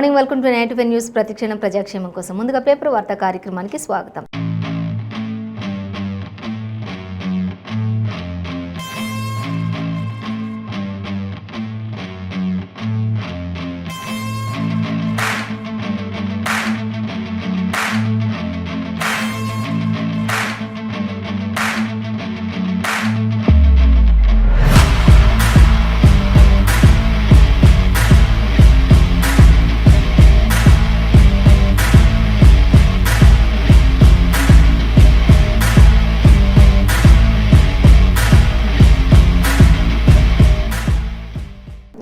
Morning welcome to 95 news ప్రతిక్షణం ప్రజాక్షేమం కోసం. ముందుగా పేపర్ వార్తా కార్యక్రమానికి స్వాగతం.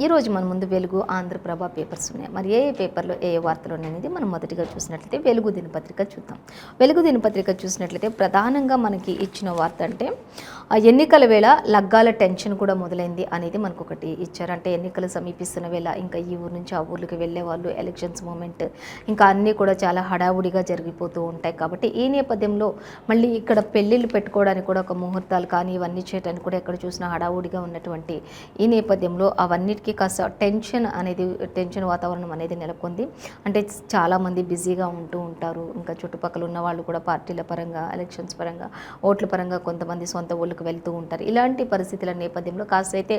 ఈరోజు మన ముందు వెలుగు, ఆంధ్రప్రభ పేపర్స్ ఉన్నాయి. మరి ఏ పేపర్లో ఏ వార్తలు ఉన్నాయనేది మనం మొదటిగా చూసినట్లయితే వెలుగు దినపత్రిక చూద్దాం. వెలుగు దినపత్రిక చూసినట్లయితే ప్రధానంగా మనకి ఇచ్చిన వార్త అంటే ఎన్నికల వేళ లగ్గాల టెన్షన్ కూడా మొదలైంది అనేది మనకు ఒకటి ఇచ్చారు. అంటే ఎన్నికలు సమీపిస్తున్న వేళ ఇంకా ఈ ఊరు నుంచి ఆ ఊర్లకు వెళ్ళే వాళ్ళు, ఎలక్షన్స్ మూమెంట్ ఇంకా అన్నీ కూడా చాలా హడావుడిగా జరిగిపోతూ ఉంటాయి. కాబట్టి ఈ నేపథ్యంలో మళ్ళీ ఇక్కడ పెళ్ళిళ్ళు పెట్టుకోవడానికి కూడా ఒక ముహూర్తాలు కానీ ఇవన్నీ చేయడానికి కూడా ఎక్కడ చూసినా హడావుడిగా ఉన్నటువంటి ఈ నేపథ్యంలో అవన్నిటికీ కాస్త టెన్షన్ వాతావరణం అనేది నెలకొంది. అంటే చాలామంది బిజీగా ఉంటూ ఉంటారు. ఇంకా చుట్టుపక్కల ఉన్న వాళ్ళు కూడా పార్టీల పరంగా, ఎలక్షన్స్ పరంగా, ఓట్ల పరంగా కొంతమంది సొంత ఊళ్ళకు వెళ్తూ ఉంటారు. ఇలాంటి పరిస్థితుల నేపథ్యంలో కాస్త అయితే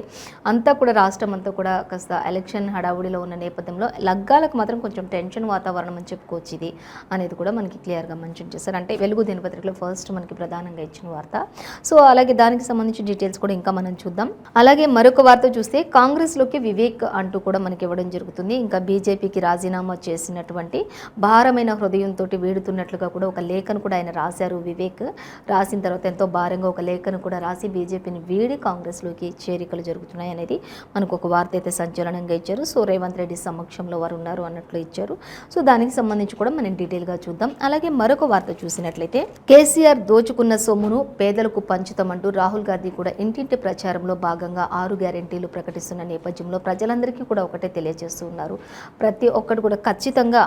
అంతా కూడా రాష్ట్రం అంతా కూడా కాస్త ఎలక్షన్ హడావుడిలో ఉన్న నేపథ్యంలో లగ్గాలకు మాత్రం కొంచెం టెన్షన్ వాతావరణం అని చెప్పుకోవచ్చు ఇది అనేది కూడా మనకి క్లియర్గా మెన్షన్ చేశారు. అంటే వెలుగు దినపత్రికలో ఫస్ట్ మనకి ప్రధానంగా ఇచ్చిన వార్త. సో అలాగే దానికి సంబంధించిన డీటెయిల్స్ కూడా ఇంకా మనం చూద్దాం. అలాగే మరొక వార్త చూస్తే కాంగ్రెస్లోకి వివేక్ అంటూ కూడా మనకి ఇవ్వడం జరుగుతుంది. ఇంకా బీజేపీకి రాజీనామా చేసినటువంటి భారమైన హృదయంతో వీడుతున్నట్లుగా కూడా ఒక లేఖను కూడా ఆయన రాశారు. వివేక్ రాసిన తర్వాత ఎంతో భారంగా ఒక లేఖను కూడా రాసి బీజేపీని వీడి కాంగ్రెస్లోకి చేరికలు జరుగుతున్నాయి అనేది మనకు ఒక వార్త అయితే సంచలనంగా ఇచ్చారు. సో రేవంత్ రెడ్డి సమక్షంలో వారు ఉన్నారు అన్నట్లు ఇచ్చారు. సో దానికి సంబంధించి కూడా మనం డీటెయిల్గా చూద్దాం. అలాగే మరొక వార్త చూసినట్లయితే కేసీఆర్ దోచుకున్న సొమ్మును పేదలకు పంచుతామంటూ రాహుల్ గాంధీ కూడా ఇంటింటి ప్రచారంలో భాగంగా 6 గ్యారెంటీలు ప్రకటిస్తున్న నేపథ్యంలో ప్రజలందరికీ కూడా ఒకటే తెలియజేస్తూ ఉన్నారు. ప్రతి ఒక్కటి కూడా ఖచ్చితంగా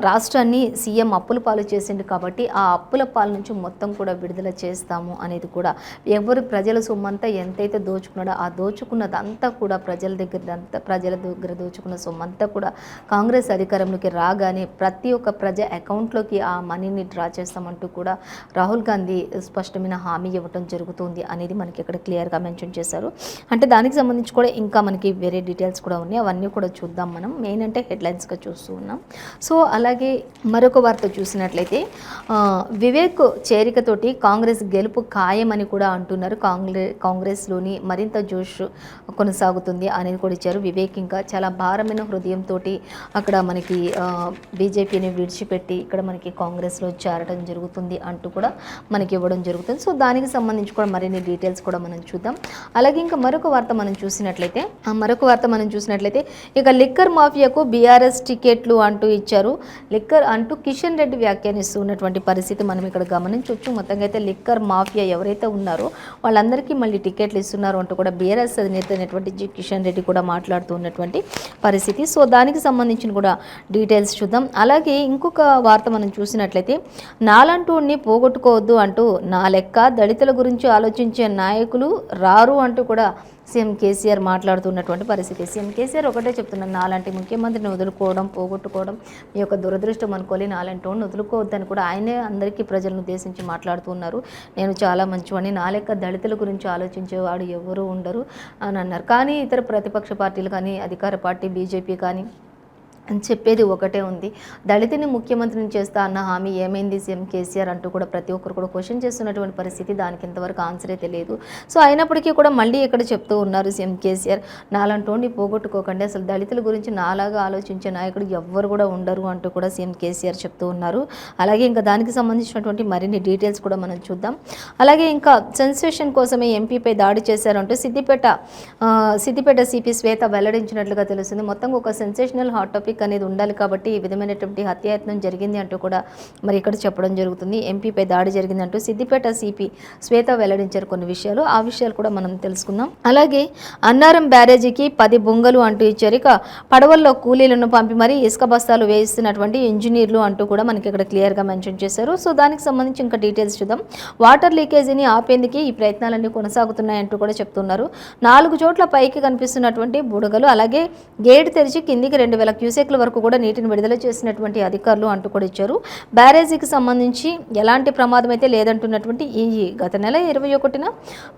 రాష్ట్రాన్ని సీఎం అప్పుల పాలు చేసిండు కాబట్టి ఆ అప్పుల పాల నుంచి మొత్తం కూడా విడుదల చేస్తాము అనేది కూడా ఎవరు ప్రజల సొమ్మంతా ఎంతైతే దోచుకున్నాడో ఆ దోచుకున్నదంతా కూడా ప్రజల దగ్గర దోచుకున్న సొమ్మంతా కూడా కాంగ్రెస్ అధికారంలోకి రాగానే ప్రతి ఒక్క ప్రజ అకౌంట్లోకి ఆ మనీని డ్రా చేస్తామంటూ కూడా రాహుల్ గాంధీ స్పష్టమైన హామీ ఇవ్వడం జరుగుతుంది అనేది మనకి ఇక్కడ క్లియర్గా మెన్షన్ చేశారు. అంటే దానికి సంబంధించి కూడా ఇంకా మనకి వేరే డీటెయిల్స్ కూడా ఉన్నాయి. అవన్నీ కూడా చూద్దాం. మనం మెయిన్ అంటే హెడ్లైన్స్గా చూస్తూ ఉన్నాం. సో అలాగే మరొక వార్త చూసినట్లయితే వివేక్ చేరికతోటి కాంగ్రెస్ గెలుపు ఖాయమని కూడా అంటున్నారు. కాంగ్రెస్లోని మరింత జోష్ కొనసాగుతుంది అనేది కూడా ఇచ్చారు. వివేక్ ఇంకా చాలా భారమైన హృదయంతో అక్కడ మనకి బీజేపీని విడిచిపెట్టి ఇక్కడ మనకి కాంగ్రెస్లో చేరడం జరుగుతుంది అంటూ కూడా మనకి ఇవ్వడం జరుగుతుంది. సో దానికి సంబంధించి కూడా మరిన్ని డీటెయిల్స్ కూడా మనం చూద్దాం. అలాగే ఇంకా మరొక వార్త మనం చూసినట్లయితే ఇక లిక్కర్ మాఫియాకు బీఆర్ఎస్ టికెట్లు అంటూ ఇచ్చారు. లిక్కర్ అంటూ కిషన్ రెడ్డి వ్యాఖ్యానిస్తూ ఉన్నటువంటి పరిస్థితి మనం ఇక్కడ గమనించవచ్చు. మొత్తంగా అయితే లిక్కర్ మాఫియా ఎవరైతే ఉన్నారో వాళ్ళందరికీ మళ్ళీ టికెట్లు ఇస్తున్నారు అంటూ కూడా బీఆర్ఎస్ అధినేత అయినటువంటి కిషన్ రెడ్డి కూడా మాట్లాడుతూ ఉన్నటువంటి పరిస్థితి. సో దానికి సంబంధించిన కూడా డీటెయిల్స్ చూద్దాం. అలాగే ఇంకొక వార్త మనం చూసినట్లయితే నాలంటూని పోగొట్టుకోవద్దు అంటూ నా లెక్క దళితుల గురించి ఆలోచించే నాయకులు రారు అంటూ కూడా సీఎం కేసీఆర్ మాట్లాడుతున్నటువంటి పరిస్థితి. సీఎం కేసీఆర్ ఒకటే చెప్తున్నారు, నాలాంటి ముఖ్యమంత్రిని వదులుకోవడం, పోగొట్టుకోవడం మీ యొక్క దురదృష్టం అనుకోవాలి, నాలాంటి వాడిని వదులుకోవద్దని కూడా ఆయనే అందరికీ ప్రజలను ఉద్దేశించి మాట్లాడుతున్నారు. నేను చాలా మంచివాడిని, నా లెక్క దళితుల గురించి ఆలోచించేవాడు ఎవరు ఉండరు అని అన్నారు. కానీ ఇతర ప్రతిపక్ష పార్టీలు కానీ, అధికార పార్టీ బీజేపీ కానీ అని చెప్పేది ఒకటే ఉంది, దళితుని ముఖ్యమంత్రిని చేస్తా అన్న హామీ ఏమైంది సీఎం కేసీఆర్ అంటూ కూడా ప్రతి ఒక్కరు కూడా క్వశ్చన్ చేస్తున్నటువంటి పరిస్థితి. దానికి ఇంతవరకు ఆన్సరే తెలియదు. సో అయినప్పటికీ కూడా మళ్ళీ ఇక్కడ చెప్తూ ఉన్నారు సీఎం కేసీఆర్, నాలంటోని పోగొట్టుకోకండి, అసలు దళితుల గురించి నాలాగా ఆలోచించే నాయకుడు ఎవ్వరు కూడా ఉండరు అంటూ కూడా సీఎం కేసీఆర్ చెప్తూ ఉన్నారు. అలాగే ఇంకా దానికి సంబంధించినటువంటి మరిన్ని డీటెయిల్స్ కూడా మనం చూద్దాం. అలాగే ఇంకా సెన్సేషన్ కోసమే ఎంపీపై దాడి చేశారంటూ సిద్దిపేట సిపి శ్వేత వెల్లడించినట్లుగా తెలుస్తుంది. మొత్తం ఒక సెన్సేషనల్ హాట్ టాపిక్ అనేది ఉండాలి కాబట్టి ఈ విధమైనటువంటి హత్యాయత్నం జరిగింది అంటూ కూడా మరి ఇక్కడ చెప్పడం జరుగుతుంది. ఎంపీపై దాడి జరిగింది అంటూ సిద్దిపేట సిపి శ్వేత వెల్లడించారు కొన్ని విషయాలు. ఆ విషయాలు కూడా మనం తెలుసుకుందాం. అలాగే అన్నారం బ్యారేజీకి 10 బొంగలు అంటూ ఇచ్చారు. ఇక పడవల్లో కూలీలను పంపి మరి ఇసుక బస్తాలు వేయిస్తున్నటువంటి ఇంజనీర్లు అంటూ కూడా మనకి ఇక్కడ క్లియర్గా మెన్షన్ చేశారు. సో దానికి సంబంధించి ఇంకా డీటెయిల్స్ చూద్దాం. వాటర్ లీకేజీని ఆపేందుకు ఈ ప్రయత్నాలన్నీ కొనసాగుతున్నాయంటూ కూడా చెప్తున్నారు. 4 చోట్ల పైకి కనిపిస్తున్నటువంటి బుడగలు, అలాగే గేట్ తెరిచి కిందికి 2000 క్యూసెక్ క్యూసెక్ల వరకు కూడా నీటిని విడుదల చేసినటువంటి అధికారులు అంటూ కూడా ఇచ్చారు. బ్యారేజీకి సంబంధించి ఎలాంటి ప్రమాదం అయితే లేదంటున్నటువంటి ఈ గత నెల 21న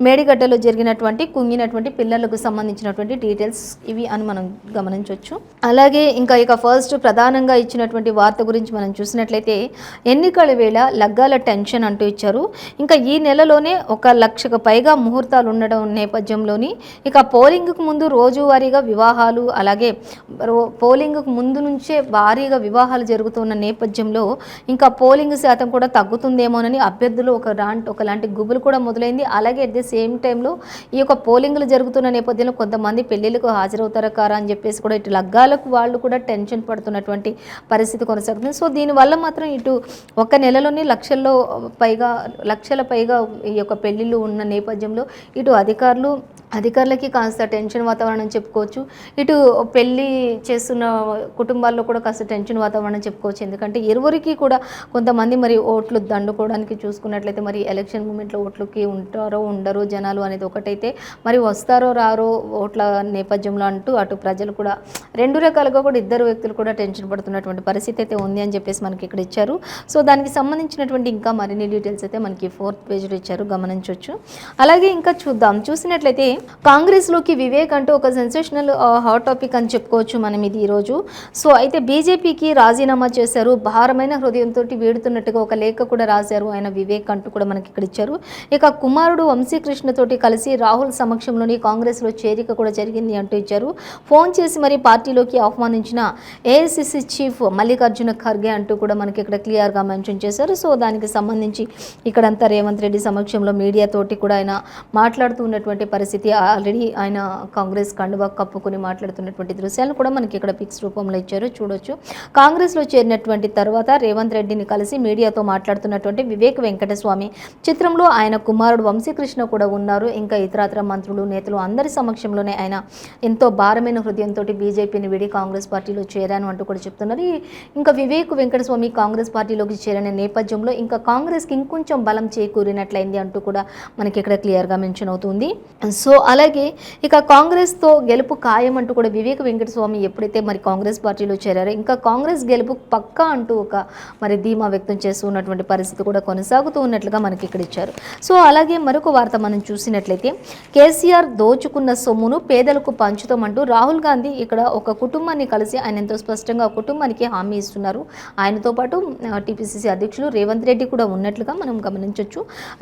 మేడిగడ్డలో జరిగినటువంటి కుంగినటువంటి పిల్లలకు సంబంధించినటువంటి డీటెయిల్స్ ఇవి అని మనం గమనించవచ్చు. అలాగే ఇక ఫస్ట్ ప్రధానంగా ఇచ్చినటువంటి వార్త గురించి మనం చూసినట్లయితే ఎన్నికల వేళ లగ్గాల టెన్షన్ అంటూ ఇచ్చారు. ఇంకా ఈ నెలలోనే 1,00,000కు పైగా ముహూర్తాలు ఉండడం నేపథ్యంలోని ఇక పోలింగ్కు ముందు రోజువారీగా వివాహాలు, అలాగే పోలింగ్కు ముందు నుంచే భారీగా వివాహాలు జరుగుతున్న నేపథ్యంలో ఇంకా పోలింగ్ శాతం కూడా తగ్గుతుందేమోనని అభ్యర్థులు ఒకలాంటి గుబులు కూడా మొదలైంది. అలాగే అట్ ది సేమ్ టైంలో ఈ యొక్క పోలింగ్లు జరుగుతున్న నేపథ్యంలో కొంతమంది పెళ్లిళ్లకు హాజరవుతారా కారా అని చెప్పేసి కూడా ఇటు లగ్గాలకు వాళ్ళు కూడా టెన్షన్ పడుతున్నటువంటి పరిస్థితి కొనసాగుతుంది. సో దీనివల్ల మాత్రం ఇటు ఒక నెలలోనే లక్షల పైగా ఈ యొక్క పెళ్లిళ్ళు ఉన్న నేపథ్యంలో ఇటు అధికారులకి కాస్త టెన్షన్ వాతావరణం చెప్పుకోవచ్చు. ఇటు పెళ్లి చేస్తున్న కుటుంబాల్లో కూడా కాస్త టెన్షన్ వాతావరణం చెప్పుకోవచ్చు. ఎందుకంటే ఇరువురికి కూడా కొంతమంది మరి ఓట్లు దండుకోవడానికి చూసుకున్నట్లయితే మరి ఎలక్షన్ మూమెంట్లో ఓట్లకి ఉంటారో ఉండరో జనాలు అనేది ఒకటైతే, మరి వస్తారో రారో ఓట్ల నేపథ్యంలో అంటూ అటు ప్రజలు కూడా రెండు రకాలుగా కూడా ఇద్దరు వ్యక్తులు కూడా టెన్షన్ పడుతున్నటువంటి పరిస్థితి అయితే ఉంది అని చెప్పేసి మనకి ఇక్కడ ఇచ్చారు. సో దానికి సంబంధించినటువంటి ఇంకా మరిన్ని డీటెయిల్స్ అయితే మనకి 4th పేజ్లో ఇచ్చారు, గమనించవచ్చు. అలాగే ఇంకా చూసినట్లయితే కాంగ్రెస్లోకి వివేక్ అంటూ ఒక సెన్సేషనల్ హాట్ టాపిక్ అని చెప్పుకోవచ్చు మనం ఇది ఈరోజు. సో అయితే బీజేపీకి రాజీనామా చేశారు, భారమైన హృదయంతో వీడుతున్నట్టుగా ఒక లేఖ కూడా రాశారు ఆయన వివేక్ అంటూ కూడా మనకి ఇక్కడ ఇచ్చారు. ఇక కుమారుడు వంశీకృష్ణతోటి కలిసి రాహుల్ సమక్షంలోని కాంగ్రెస్లో చేరిక కూడా జరిగింది అంటూ ఇచ్చారు. ఫోన్ చేసి మరి పార్టీలోకి ఆహ్వానించిన ఏఐసిసి చీఫ్ మల్లికార్జున ఖర్గే అంటూ కూడా మనకి ఇక్కడ క్లియర్గా మెన్షన్ చేశారు. సో దానికి సంబంధించి ఇక్కడంతా రేవంత్ రెడ్డి సమక్షంలో మీడియాతోటి కూడా ఆయన మాట్లాడుతూ ఉన్నటువంటి పరిస్థితి, ఆల్రెడీ ఆయన కాంగ్రెస్ కండువా కప్పుకొని మాట్లాడుతున్నటువంటి దృశ్యాలను కూడా మనకి ఇక్కడ పిక్స్ రూపంలో ఇచ్చారు, చూడొచ్చు. కాంగ్రెస్లో చేరినటువంటి తర్వాత రేవంత్ రెడ్డిని కలిసి మీడియాతో మాట్లాడుతున్నటువంటి వివేక్ వెంకటస్వామి, చిత్రంలో ఆయన కుమారుడు వంశీకృష్ణ కూడా ఉన్నారు. ఇంకా ఇతరత్ర మంత్రులు, నేతలు అందరి సమక్షంలోనే ఆయన ఎంతో భారమైన హృదయంతో బీజేపీని విడి కాంగ్రెస్ పార్టీలో చేరాను అంటూ కూడా చెప్తున్నారు. ఇంకా వివేక్ వెంకటస్వామి కాంగ్రెస్ పార్టీలోకి చేరిన నేపథ్యంలో ఇంకా కాంగ్రెస్కి ఇంకొంచెం బలం చేకూరినట్లయింది అంటూ కూడా మనకి ఇక్కడ క్లియర్గా మెన్షన్ అవుతుంది. సో అలాగే ఇక కాంగ్రెస్తో గెలుపు ఖాయం అంటూ కూడా వివేక్ వెంకటస్వామి ఎప్పుడైతే మరి కాంగ్రెస్ పార్టీలో చేరారో ఇంకా కాంగ్రెస్ గెలుపు పక్కా అంటూ ఒక మరి ధీమా వ్యక్తం చేస్తూ ఉన్నటువంటి పరిస్థితి కూడా కొనసాగుతూ ఉన్నట్లుగా మనకి ఇక్కడ ఇచ్చారు. సో అలాగే మరొక వార్త మనం చూసినట్లయితే కేసీఆర్ దోచుకున్న సొమ్మును పేదలకు పంచుతామంటూ రాహుల్ గాంధీ ఇక్కడ ఒక కుటుంబాన్ని కలిసి ఆయన ఎంతో స్పష్టంగా కుటుంబానికి హామీ ఇస్తున్నారు. ఆయనతో పాటు టీపీసీసీ అధ్యక్షులు రేవంత్ రెడ్డి కూడా ఉన్నట్లుగా మనం గమనించవచ్చు.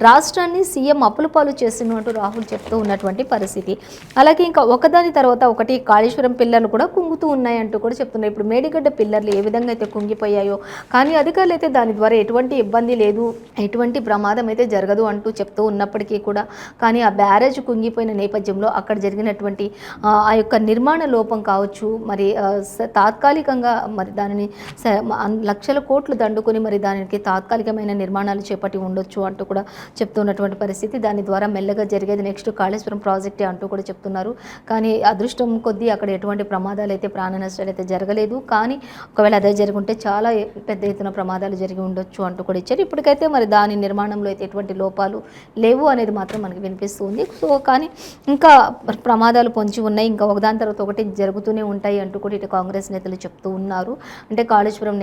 రాష్ట్రాన్ని సీఎం అప్పుల పాలు చేస్తున్నట్టు రాహుల్ చెప్తూ ఉన్నటువంటి పరిస్థితి. అలాగే ఇంకా ఒకదాని తర్వాత ఒకటి కాళేశ్వరం పిల్లర్లు కూడా కుంగుతూ ఉన్నాయంటూ కూడా చెప్తున్నారు. ఇప్పుడు మేడిగడ్డ పిల్లర్లు ఏ విధంగా అయితే కుంగిపోయాయో, కానీ అధికారులు అయితే దాని ద్వారా ఎటువంటి ఇబ్బంది లేదు, ఎటువంటి ప్రమాదం అయితే జరగదు అంటూ చెప్తూ ఉన్నప్పటికీ కూడా కానీ ఆ బ్యారేజ్ కుంగిపోయిన నేపథ్యంలో అక్కడ జరిగినటువంటి ఆ యొక్క నిర్మాణ లోపం కావచ్చు, మరి తాత్కాలికంగా మరి దానిని లక్షల కోట్లు దండుకొని మరి దానికి తాత్కాలికమైన నిర్మాణాలు చేపట్టి ఉండొచ్చు అంటూ కూడా చెప్తున్నటువంటి పరిస్థితి. దాని ద్వారా మెల్లగా జరిగేది నెక్స్ట్ కాళేశ్వరం ప్రాజెక్టే అంటూ కూడా చెప్తున్నారు. కానీ అదృష్టం కొద్దీ అక్కడ ఎటువంటి ప్రమాదాలు అయితే, ప్రాణ నష్టాలు అయితే జరగలేదు. కానీ ఒకవేళ అదే జరుగుంటే చాలా పెద్ద ఎత్తున ప్రమాదాలు జరిగి ఉండొచ్చు అంటూ కూడా ఇచ్చారు. ఇప్పటికైతే మరి దాని నిర్మాణంలో అయితే ఎటువంటి లోపాలు లేవు అనేది మాత్రం మనకి వినిపిస్తుంది. సో కానీ ఇంకా ప్రమాదాలు పొంచి ఉన్నాయి, ఇంకా ఒకదాని తర్వాత ఒకటి జరుగుతూనే ఉంటాయి అంటూ కూడా ఇటు కాంగ్రెస్ నేతలు చెప్తూ ఉన్నారు. అంటే కాళేశ్వరం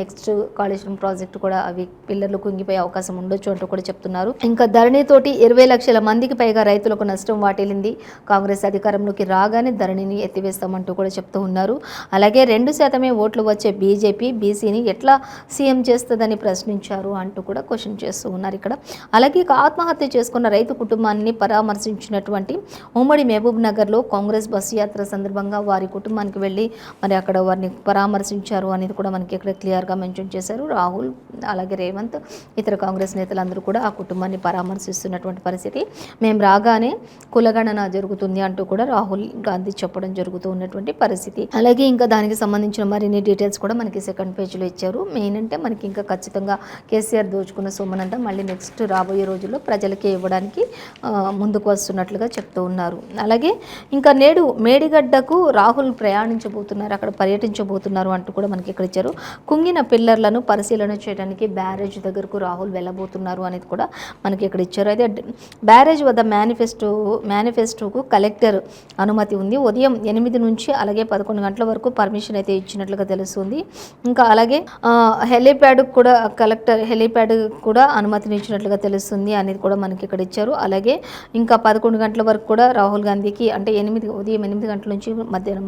ప్రాజెక్టు కూడా అవి పిల్లర్లు కుంగిపోయే అవకాశం ఉండొచ్చు అంటూ కూడా చెప్తున్నారు. ఇంకా ధరణితోటి 20 లక్షల మందికి పైగా రైతులకు నష్టం వాటిల్లింది. కాంగ్రెస్ అధికారంలోకి రాగానే ధరణిని ఎత్తివేస్తామంటూ కూడా చెప్తూ ఉన్నారు. అలాగే 2% ఓట్లు వచ్చే బీజేపీ బీసీని ఎట్లా సీఎం చేస్తుందని ప్రశ్నించారు అంటూ కూడా క్వశ్చన్ చేస్తూ ఉన్నారు ఇక్కడ. అలాగే ఆత్మహత్య చేసుకున్న రైతు కుటుంబాన్ని పరామర్శించినటువంటి ఉమ్మడి మహబూబ్ నగర్లో కాంగ్రెస్ బస్సు యాత్ర సందర్భంగా వారి కుటుంబానికి వెళ్ళి మరి అక్కడ వారిని పరామర్శించారు అనేది కూడా మనకి ఇక్కడ క్లియర్గా మెన్షన్ చేశారు. రాహుల్ అలాగే రేవంత్ ఇతర కాంగ్రెస్ నేతలందరూ కూడా ఆ కుటుంబాన్ని పరామర్శిస్తున్నటువంటి పరిస్థితి. మేము రాగానే కులగణన జరుగుతుంది అంటూ కూడా రాహుల్ గాంధీ చెప్పడం జరుగుతూ ఉన్నటువంటి పరిస్థితి. అలాగే ఇంకా దానికి సంబంధించిన మరిన్ని డీటెయిల్స్ కూడా మనకి 2nd పేజ్లో ఇచ్చారు. మెయిన్ అంటే మనకి ఇంకా ఖచ్చితంగా కేసీఆర్ దోచుకున్న సొమ్మునంతా మళ్ళీ నెక్స్ట్ రాబోయే రోజుల్లో ప్రజలకే ఇవ్వడానికి ముందుకు వస్తున్నట్లుగా చెప్తూ ఉన్నారు. అలాగే ఇంకా నేడు మేడిగడ్డకు రాహుల్ ప్రయాణించబోతున్నారు, అక్కడ పర్యటించబోతున్నారు అంటూ కూడా మనకి ఇక్కడ ఇచ్చారు. కుంగిన పిల్లర్లను పరిశీలన చేయడానికి బ్యారేజ్ దగ్గరకు రాహుల్ వెళ్ళబోతున్నారు అనేది కూడా మనకి ఇక్కడ ఇచ్చారు. అయితే బ్యారేజ్ వద్ద మేనిఫెస్టోకు కలెక్టర్ అనుమతి ఉంది. ఉదయం 8 నుంచి అలాగే 11 గంటల వరకు పర్మిషన్ అయితే అయితే ఇచ్చినట్లుగా తెలుస్తుంది. ఇంకా అలాగే హెలీప్యాడ్ కూడా హెలీప్యాడ్ కూడా అనుమతినిచ్చినట్లుగా తెలుస్తుంది అనేది కూడా మనకి ఇక్కడ ఇచ్చారు. అలాగే ఇంకా 11 గంటల వరకు కూడా రాహుల్ గాంధీకి అంటే ఉదయం 8 గంటల నుంచి మధ్యాహ్నం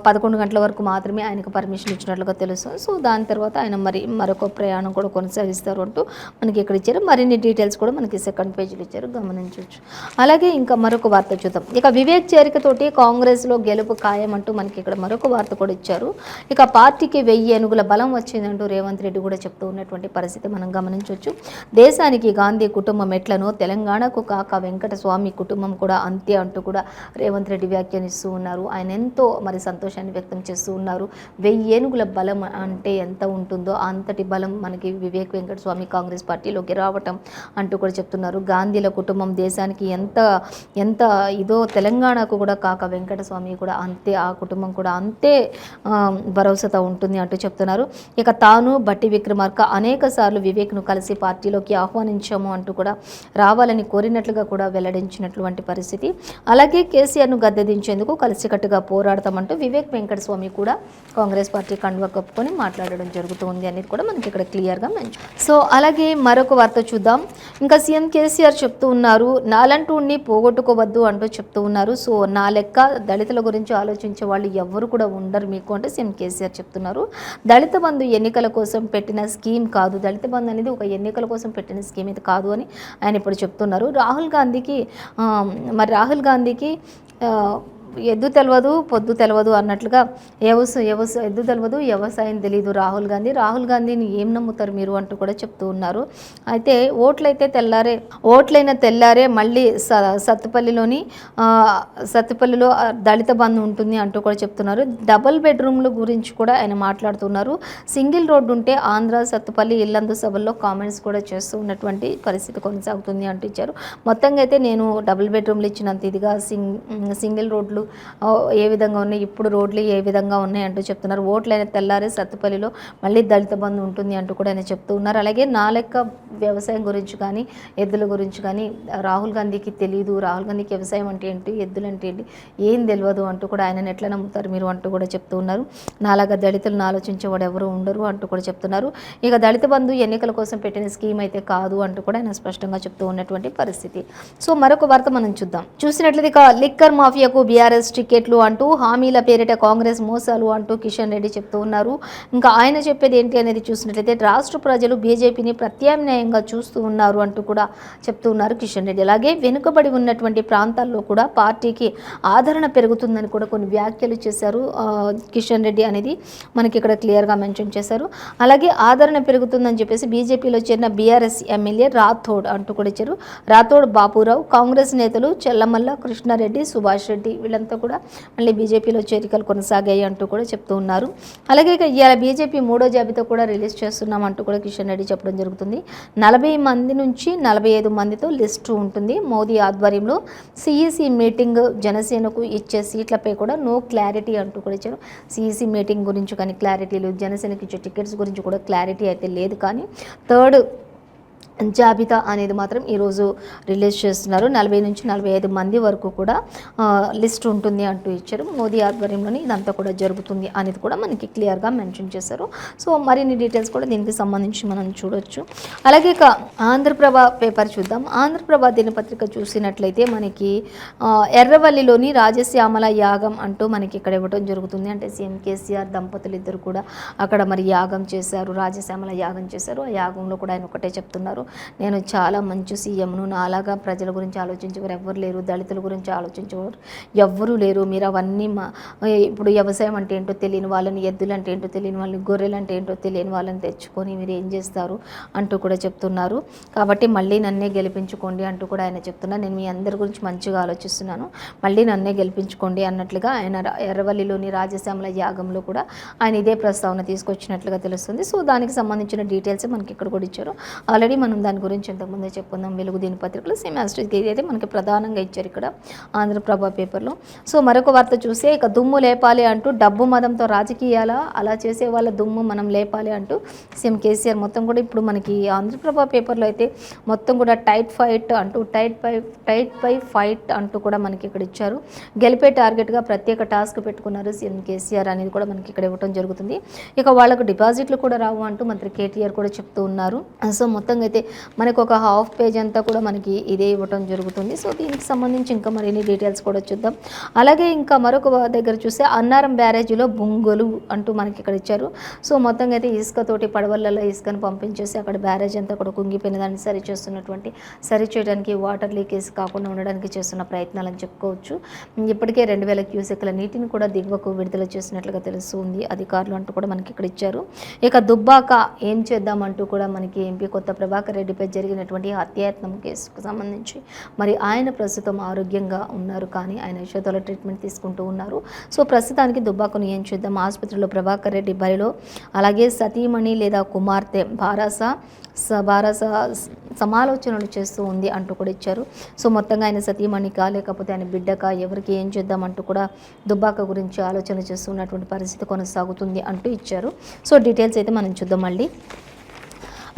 11 గంటల వరకు మాత్రమే ఆయనకు పర్మిషన్ ఇచ్చినట్లుగా తెలుస్తుంది. సో దాని తర్వాత ఆయన మరొక ప్రయాణం కూడా కొనసాగిస్తారు అంటూ మనకి ఇక్కడ ఇచ్చారు. మరిన్ని డీటెయిల్స్ కూడా మనకి సెకండ్ పేజీలో ఇచ్చారు, గమనించవచ్చు. అలాగే ఇంకా మరొక వార్త చూద్దాం. ఇక వివేక్ చేరికతోటి కాంగ్రెస్లో గెలుపు ఖాయం అంటూ మనకి ఇక్కడ మరొక వార్త కూడా ఇచ్చారు. ఇక పార్టీకి 1000 ఏనుగుల బలం వచ్చిందంటూ రేవంత్ రెడ్డి కూడా చెప్తూ ఉన్నటువంటి పరిస్థితి మనం గమనించవచ్చు. దేశానికి గాంధీ కుటుంబం ఎట్లను తెలంగాణకు కాక వెంకటస్వామి కుటుంబం కూడా అంతే అంటూ కూడా రేవంత్ రెడ్డి వ్యాఖ్యానిస్తూ ఉన్నారు. ఆయన ఎంతో సంతోషాన్ని వ్యక్తం చేస్తూ ఉన్నారు. 1000 ఏనుగుల బలం అంటే ఎంత ఉంటుందో అంతటి బలం మనకి వివేక్ వెంకటస్వామి కాంగ్రెస్ పార్టీలోకి రావటం అంటూ కూడా చెప్తున్నారు. గాంధీల కుటుంబం దేశానికి ఎంత ఇదో తెలంగాణకు కూడా కాక వెంకటస్వామి కూడా అంతే, ఆ కుటుంబం కూడా అంతే భరోసాతో ఉంటుంది అంటూ చెప్తున్నారు. ఇక తాను బట్టి విక్రమార్క అనేక సార్లు వివేక్ను కలిసి పార్టీలోకి ఆహ్వానించాము అంటూ కూడా రావాలని కోరినట్లుగా కూడా వెల్లడించినటువంటి పరిస్థితి. అలాగే కేసీఆర్ను గద్దెదించేందుకు కలిసికట్టుగా పోరాడతామంటూ వివేక్ వెంకటస్వామి కూడా కాంగ్రెస్ పార్టీ కండువా కప్పుకొని మాట్లాడడం జరుగుతుంది అనేది కూడా మనకి ఇక్కడ క్లియర్గా మెన్షన్. సో అలాగే మరొక వార్త చూద్దాం. ఇంకా సీఎం కేసీఆర్ చెప్తూ ఉన్నారు, నాలంటూడిని పోగొట్టుకోవద్దు అంటూ చెప్తూ ఉన్నారు. సో నా లెక్క దళితుల గురించి ఆలోచించే వాళ్ళు ఎవరు కూడా ఉండరు మీకు అంటే సీఎం కేసీఆర్ చెప్తున్నారు. దళిత బంధు ఎన్నికల కోసం పెట్టిన స్కీమ్ కాదు, దళిత బంధు అనేది ఒక ఎన్నికల కోసం పెట్టిన స్కీమ్ ఇది కాదు అని ఆయన ఇప్పుడు చెప్తున్నారు. రాహుల్ గాంధీకి ఎద్దు తెలవదు పొద్దు తెలవదు అన్నట్లుగా ఎద్దు తెలవదు వ్యవసాయం తెలీదు రాహుల్ గాంధీని ఏం నమ్ముతారు మీరు అంటూ కూడా చెప్తూ ఉన్నారు. అయితే ఓట్లైన తెల్లారే మళ్ళీ సత్తుపల్లిలో దళిత బంధు ఉంటుంది అంటూ కూడా చెప్తున్నారు. డబుల్ బెడ్రూమ్ల గురించి కూడా ఆయన మాట్లాడుతున్నారు. సింగిల్ రోడ్డు ఉంటే ఆంధ్ర సత్తుపల్లి ఇల్లందు సభల్లో కామెంట్స్ కూడా చేస్తూ ఉన్నటువంటి పరిస్థితి కొనసాగుతుంది అంటూ ఇచ్చారు. మొత్తంగా అయితే నేను డబుల్ బెడ్రూమ్లు ఇచ్చినంత ఇదిగా సింగిల్ రోడ్లు ఏ విధంగా ఉన్నాయి, ఇప్పుడు రోడ్లు ఏ విధంగా ఉన్నాయి అంటూ చెప్తున్నారు. ఓట్లైన తెల్లారే సత్తుపల్లిలో మళ్ళీ దళిత బంధు ఉంటుంది అంటూ కూడా ఆయన చెప్తూ ఉన్నారు. అలాగే నా లెక్క వ్యవసాయం గురించి కానీ ఎద్దుల గురించి కానీ రాహుల్ గాంధీకి తెలియదు, రాహుల్ గాంధీకి వ్యవసాయం అంటే ఏంటి ఎద్దులు అంటే ఏంటి ఏం తెలియదు అంటూ కూడా ఆయనను ఎట్లా నమ్ముతారు మీరు అంటూ కూడా చెప్తూ ఉన్నారు. నాలాగా దళితులను ఆలోచించేవాడు ఎవరు ఉండరు అంటూ కూడా చెప్తున్నారు. ఇక దళిత బంధు ఎన్నికల కోసం పెట్టిన స్కీమ్ అయితే కాదు అంటూ కూడా ఆయన స్పష్టంగా చెప్తూ ఉన్నటువంటి పరిస్థితి. సో మరొక వార్త మనం చూద్దాం. చూసినట్లయితే ఇక లిక్కర్ మాఫియాకు బీఆర్ఎస్ టికెట్లు అంటూ హామీల పేరిట కాంగ్రెస్ మోసాలు అంటూ కిషన్ రెడ్డి చెప్తూ ఉన్నారు. ఇంకా ఆయన చెప్పేది ఏంటి అనేది చూసినట్లయితే రాష్ట్ర ప్రజలు బీజేపీని ప్రత్యామ్నాయంగా చూస్తూ ఉన్నారు అంటూ కూడా చెప్తూ ఉన్నారు కిషన్ రెడ్డి. అలాగే వెనుకబడి ఉన్నటువంటి ప్రాంతాల్లో కూడా పార్టీకి ఆదరణ పెరుగుతుందని కూడా కొన్ని వ్యాఖ్యలు చేశారు కిషన్ రెడ్డి అనేది మనకి ఇక్కడ క్లియర్గా మెన్షన్ చేశారు. అలాగే ఆదరణ పెరుగుతుందని చెప్పేసి బీజేపీలో చేరిన బీఆర్ఎస్ ఎమ్మెల్యే రాథోడ్ అంటూ కూడా ఇచ్చారు. రాథోడ్ బాపురావు, కాంగ్రెస్ నేతలు చెల్లమల్ల కృష్ణారెడ్డి, సుభాష్ రెడ్డి వీళ్ళంతా కూడా మళ్ళీ బీజేపీలో చేరికలు కొనసాగాయి అంటూ కూడా చెప్తూ ఉన్నారు. అలాగే ఇవాళ బీజేపీ 3వ జాబితా కూడా రిలీజ్ చేస్తున్నాం అంటూ కూడా కిషన్ రెడ్డి చెప్పడం జరుగుతుంది. 40 మంది నుంచి 45 మందితో లిస్టు ఉంటుంది. మోదీ ఆధ్వర్యంలో సిఈసి మీటింగ్, జనసేనకు ఇచ్చే సీట్లపై కూడా నో క్లారిటీ అంటూ కూడా ఇచ్చారు. సిఈసి మీటింగ్ గురించి కానీ క్లారిటీలు, జనసేనకి ఇచ్చే టికెట్స్ గురించి కూడా క్లారిటీ అయితే లేదు. కానీ 3rd జాబితా అనేది మాత్రం ఈరోజు రిలీజ్ చేస్తున్నారు. 40 నుంచి 45 మంది వరకు కూడా లిస్ట్ ఉంటుంది అంటూ ఇచ్చారు. మోదీ ఆధ్వర్యంలోనే ఇదంతా కూడా జరుగుతుంది అనేది కూడా మనకి క్లియర్గా మెన్షన్ చేశారు. సో మరిన్ని డీటెయిల్స్ కూడా దీనికి సంబంధించి మనం చూడొచ్చు. అలాగే ఇక ఆంధ్రప్రభ పేపర్ చూద్దాం. ఆంధ్రప్రభ దినపత్రిక చూసినట్లయితే మనకి ఎర్రవల్లిలోని రాజశ్యామల యాగం అంటూ మనకి ఇక్కడ ఇవ్వడం జరుగుతుంది. అంటే సీఎం కేసీఆర్ దంపతులు ఇద్దరు కూడా అక్కడ మరి యాగం చేశారు, రాజశ్యామల యాగం చేశారు. ఆ యాగంలో కూడా ఆయన ఒకటే చెప్తున్నారు, నేను చాలా మంచి సీఎంను, నాలాగా ప్రజల గురించి ఆలోచించేవారు ఎవ్వరు లేరు, దళితుల గురించి ఆలోచించేవారు ఎవ్వరూ లేరు. మీరు అవన్నీ ఇప్పుడు వ్యవసాయం అంటే ఏంటో తెలియని వాళ్ళని, ఎద్దులు అంటే ఏంటో తెలియని వాళ్ళని, గొర్రెలు అంటే ఏంటో తెలియని వాళ్ళని తెచ్చుకొని మీరు ఏం చేస్తారు అంటూ కూడా చెప్తున్నారు. కాబట్టి మళ్ళీ నన్నే గెలిపించుకోండి అంటూ కూడా ఆయన చెప్తున్నారు. నేను మీ అందరి గురించి మంచిగా ఆలోచిస్తున్నాను, మళ్ళీ నన్నే గెలిపించుకోండి అన్నట్లుగా ఆయన ఎర్రవల్లిలోని రాజశ్యామల యాగంలో కూడా ఆయన ఇదే ప్రస్తావన తీసుకొచ్చినట్లుగా తెలుస్తుంది. సో దానికి సంబంధించిన డీటెయిల్స్ మనకి ఇక్కడ కూడా ఇచ్చారు. ఆల్రెడీ మనం మనం దాని గురించి ఇంతకుముందే చెప్పుకుందాం. వెలుగు దినపత్రికలో సేమ్ యాజ్ ఇట్ ఈజ్ ఇదైతే మనకి ప్రధానంగా ఇచ్చారు ఇక్కడ ఆంధ్రప్రభ పేపర్లో. సో మరొక వార్త చూస్తే ఇక దుమ్ము లేపాలి అంటూ డబ్బు మదంతో రాజకీయాల అలా చేసే వాళ్ళ దుమ్ము మనం లేపాలి అంటూ సీఎం కేసీఆర్ మొత్తం కూడా ఇప్పుడు మనకి ఆంధ్రప్రభ పేపర్లో అయితే మొత్తం కూడా టైట్ పై ఫైట్ అంటూ కూడా మనకి ఇక్కడ ఇచ్చారు. గెలిపే టార్గెట్గా ప్రత్యేక టాస్క్ పెట్టుకున్నారు సీఎం కేసీఆర్ అనేది కూడా మనకి ఇక్కడ ఇవ్వడం జరుగుతుంది. ఇక వాళ్ళకు డిపాజిట్లు కూడా రావు అంటూ మంత్రి కేటీఆర్ కూడా చెప్తూ ఉన్నారు. సో మొత్తంగా అయితే మనకు ఒక హాఫ్ పేజ్ అంతా కూడా మనకి ఇదే ఇవ్వడం జరుగుతుంది. సో దీనికి సంబంధించి ఇంకా మరిన్ని డీటెయిల్స్ కూడా చూద్దాం. అలాగే ఇంకా మరొక దగ్గర చూస్తే అన్నారం బ్యారేజీలో బొంగోలు అంటూ మనకి ఇక్కడ ఇచ్చారు. సో మొత్తంగా అయితే ఇసుకతోటి పడవలలో ఇసుకను పంపించేసి అక్కడ బ్యారేజ్ అంతా కూడా కుంగిపోయిన దాన్ని సరి చేయడానికి వాటర్ లీకేజ్ కాకుండా ఉండడానికి చేస్తున్న ప్రయత్నాలని చెప్పుకోవచ్చు. ఇప్పటికే 2000 క్యూసెక్ల నీటిని కూడా దిగువకు విడుదల చేసినట్లుగా తెలుస్తుంది అధికారులు అంటూ కూడా మనకి ఇక్కడ ఇచ్చారు. ఇక దుబ్బాక ఏం చేద్దామంటూ కూడా మనకి ఎంపీ కొత్త ప్రభాకర్ రెడ్డిపై జరిగినటువంటి హత్యాయత్నం కేసుకు సంబంధించి మరి ఆయన ప్రస్తుతం ఆరోగ్యంగా ఉన్నారు, కానీ ఆయన యశోదలో ట్రీట్మెంట్ తీసుకుంటూ ఉన్నారు. సో ప్రస్తుతానికి దుబ్బాకను ఏం చేద్దాం ఆసుపత్రిలో ప్రభాకర్ రెడ్డి బరిలో, అలాగే సతీమణి లేదా కుమార్తె భారస సమాలోచనలు చేస్తూ ఉంది అంటూ కూడా ఇచ్చారు. సో మొత్తంగా ఆయన సతీమణికా లేకపోతే ఆయన బిడ్డకా ఎవరికి ఏం చేద్దామంటూ కూడా దుబ్బాక గురించి ఆలోచన చేస్తున్నటువంటి పరిస్థితి కొనసాగుతుంది అంటూ ఇచ్చారు. సో డీటెయిల్స్ అయితే మనం చూద్దాం మళ్ళీ.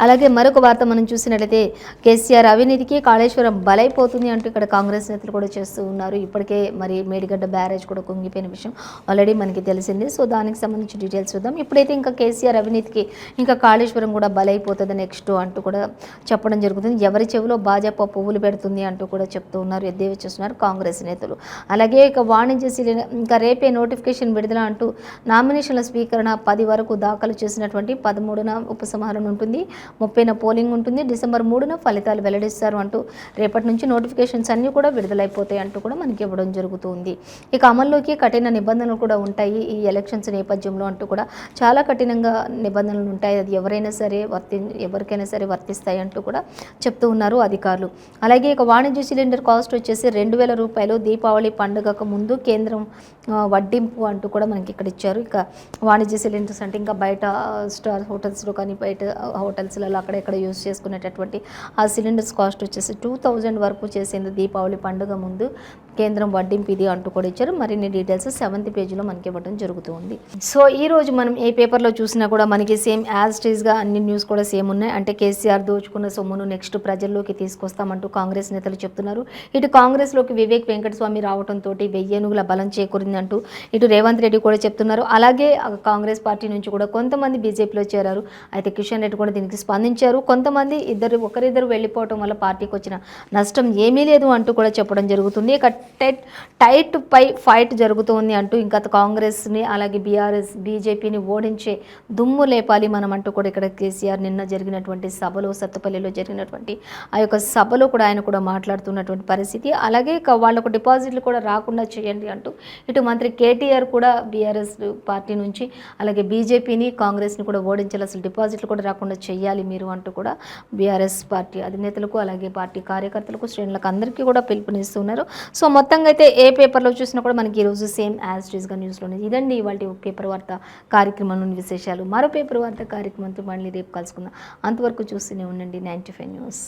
అలాగే మరొక వార్త మనం చూసినట్లయితే కేసీఆర్ అవినీతికి కాళేశ్వరం బలైపోతుంది అంటూ ఇక్కడ కాంగ్రెస్ నేతలు కూడా చేస్తూ ఉన్నారు. ఇప్పటికే మరి మేడిగడ్డ బ్యారేజ్ కూడా కుంగిపోయిన విషయం ఆల్రెడీ మనకి తెలిసింది. సో దానికి సంబంధించి డీటెయిల్స్ చూద్దాం. ఇప్పుడైతే ఇంకా కేసీఆర్ అవినీతికి ఇంకా కాళేశ్వరం కూడా బలైపోతుంది నెక్స్ట్ అంటూ కూడా చెప్పడం జరుగుతుంది. ఎవరి చెవిలో భాజపా పువ్వులు పెడుతుంది అంటూ కూడా చెప్తూ ఉన్నారు, ఎద్దేవా చేస్తున్నారు కాంగ్రెస్ నేతలు. అలాగే ఇక వాణిజ్య ఇంకా రేపే నోటిఫికేషన్ విడుదల అంటూ నామినేషన్ల స్వీకరణ 10 వరకు దాఖలు చేసినటువంటి 13న ఉపసంహరణ ఉంటుంది, 30న పోలింగ్ ఉంటుంది, డిసెంబర్ 3న ఫలితాలు వెల్లడిస్తారు అంటూ రేపటి నుంచి నోటిఫికేషన్స్ అన్నీ కూడా విడుదలైపోతాయి అంటూ కూడా మనకి ఇవ్వడం జరుగుతుంది. ఇక అమల్లోకి కఠిన నిబంధనలు కూడా ఉంటాయి ఈ ఎలక్షన్స్ నేపథ్యంలో అంటూ కూడా చాలా కఠినంగా నిబంధనలు ఉంటాయి, అది ఎవరికైనా సరే వర్తిస్తాయి అంటూ కూడా చెప్తూ ఉన్నారు అధికారులు. అలాగే ఇక వాణిజ్య సిలిండర్ కాస్ట్ వచ్చేసి 2000 రూపాయలు దీపావళి పండుగకు ముందు కేంద్రం వడ్డింపు అంటూ కూడా మనకి ఇక్కడ ఇచ్చారు. ఇక వాణిజ్య సిలిండర్స్ అంటే ఇంకా బయట స్టార్ హోటల్స్లో కానీ బయట హోటల్స్లలో అక్కడెక్కడ యూజ్ చేసుకునేటటువంటి ఆ సిలిండర్స్ కాస్ట్ వచ్చేసి 2000 వరకు చేసేందు దీపావళి పండుగ ముందు కేంద్రం వడ్డింపు ఇది అంటూ కూడా ఇచ్చారు. మరిన్ని డీటెయిల్స్ 7th పేజీలో మనకి ఇవ్వడం జరుగుతుంది. సో ఈ రోజు మనం ఏ పేపర్లో చూసినా కూడా మనకి సేమ్ యాజ్ ఇట్ ఈస్గా అన్ని న్యూస్ కూడా సేమ్ ఉన్నాయి. అంటే కేసీఆర్ దోచుకున్న సొమ్మును నెక్స్ట్ ప్రజల్లోకి తీసుకొస్తామంటూ కాంగ్రెస్ నేతలు చెప్తున్నారు. ఇటు కాంగ్రెస్లోకి వివేక్ వెంకటస్వామి రావడంతో 1000 ఏనుగుల బలం చేకూరింది అంటూ ఇటు రేవంత్ రెడ్డి కూడా చెప్తున్నారు. అలాగే కాంగ్రెస్ పార్టీ నుంచి కూడా కొంతమంది బీజేపీలో చేరారు. అయితే కిషన్ రెడ్డి కూడా దీనికి స్పందించారు. కొంతమంది ఒకరిద్దరు వెళ్ళిపోవటం వల్ల పార్టీకి వచ్చిన నష్టం ఏమీ లేదు అంటూ కూడా చెప్పడం జరుగుతుంది. ఇక టైట్ పై ఫైట్ జరుగుతుంది అంటూ ఇంకా కాంగ్రెస్ని అలాగే బీజేపీని ఓడించే దుమ్ము లేపాలి మనం అంటూ కూడా ఇక్కడ కేసీఆర్ నిన్న జరిగినటువంటి సభలో సత్తుపల్లిలో జరిగినటువంటి ఆ యొక్క సభలో కూడా ఆయన కూడా మాట్లాడుతున్నటువంటి పరిస్థితి. అలాగే ఇక వాళ్ళకు డిపాజిట్లు కూడా రాకుండా చేయండి అంటూ ఇటు మంత్రి కేటీఆర్ కూడా బీఆర్ఎస్ పార్టీ నుంచి అలాగే బీజేపీని కాంగ్రెస్ని కూడా ఓడించాలి, అసలు డిపాజిట్లు కూడా రాకుండా చేయాలి మీరు అంటూ కూడా బీఆర్ఎస్ పార్టీ అధినేతలకు అలాగే పార్టీ కార్యకర్తలకు శ్రేణులకు అందరికీ కూడా పిలుపునిస్తున్నారు. సో మొత్తంగా అయితే ఏ పేపర్లో చూసినా కూడా మనకి ఈరోజు సేమ్ యాజ్ ఇట్ ఈస్గా న్యూస్లోనే ఇదండి ఇవాళ పేపర్ వార్త కార్యక్రమంలోని విశేషాలు. మరో పేపర్ వార్త కార్యక్రమంతో మళ్ళీ రేపు కలుసుకుందాం. అంతవరకు చూస్తూనే ఉండండి 95 న్యూస్.